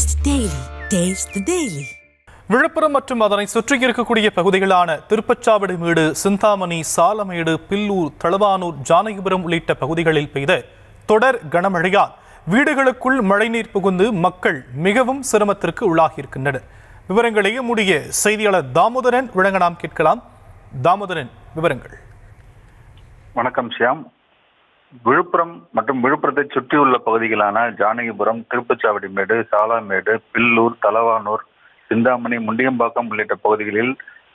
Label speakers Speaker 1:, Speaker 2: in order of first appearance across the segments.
Speaker 1: Taste Daily. Taste the Daily.
Speaker 2: Villupuram மற்றும் அதனை சுற்றி இருக்கக்கூடிய பகுதிகளான திருப்பச்சாவடி மேடு, சிந்தாமணி, சாலமேடு, பில்லூர், தளவானூர், ஜானகிபுரம் உள்ளிட்ட பகுதிகளில் பெய்த தொடர் கனமழையால் வீடுகளுக்குள் மழைநீர் புகுந்து மக்கள் மிகவும் சிரமத்திற்கு உள்ளாகியிருக்கின்றனர். விவரங்களை நம்முடைய செய்தியாளர் தாமோதரன் வழங்க நாம் கேட்கலாம். தாமோதரன், விவரங்கள்.
Speaker 3: வணக்கம் ஷியாம். விழுப்புரம் மற்றும் விழுப்புரத்தை சுற்றியுள்ள பகுதிகளான ஜானகிபுரம், திருப்பச்சாவடிமேடு, சாலாமேடு, பில்லூர், தளவானூர், சிந்தாமணி, முண்டியம்பாக்கம் உள்ளிட்ட பகுதிகளில்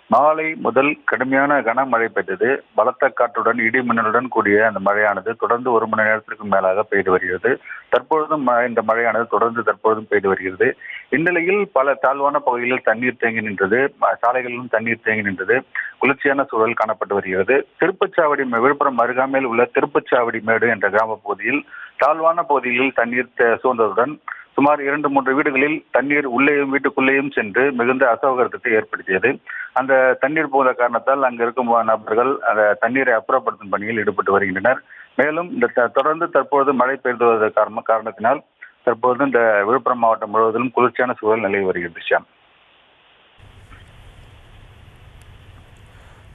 Speaker 3: மாலை முதல் கடுமையான கனமழை பெய்தது. பலத்த காற்றுடன் இடி மின்னலுடன் கூடிய அந்த மழையானது தொடர்ந்து 1 மணி நேரத்திற்கு மேலாக பெய்து வருகிறது. தற்பொழுதும் இந்த மழையானது தொடர்ந்து தற்பொழுதும் பெய்து வருகிறது. இந்நிலையில் பல தாழ்வான பகுதிகளில் தண்ணீர் தேங்கி நின்றது, சாலைகளிலும் தண்ணீர் தேங்கி நின்றது. குளிர்ச்சியான சூழல் காணப்பட்டு வருகிறது. திருப்பச்சாவடி விழுப்புரம் அருகாமையில் உள்ள திருப்பச்சாவடி மேடு என்ற கிராம பகுதியில் தாழ்வான பகுதிகளில் தண்ணீர் சூழ்ந்ததுடன் சுமார் 2-3 வீடுகளில் தண்ணீர் உள்ளேயும் வீட்டுக்குள்ளேயும் சென்று மிகுந்த அசௌகரியத்தை ஏற்படுத்தியது. அந்த தண்ணீர் போத காரணத்தால் அங்கு இருக்கும் நபர்கள் அந்த தண்ணீரை அப்புறப்படுத்தும் பணியில் ஈடுபட்டு வருகின்றனர். மேலும் இந்த தொடர்ந்து தற்போது மழை பெய்து காரணத்தினால் தற்போது இந்த விழுப்புரம் மாவட்டம் முழுவதிலும் குளிர்ச்சியான சூழல் நிலவி வருகிறது. ஷியாம்,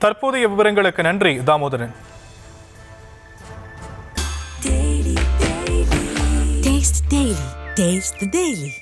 Speaker 2: தற்போதைய விவரங்களுக்கு நன்றி தாமோதரன்.
Speaker 1: Taste the Daily.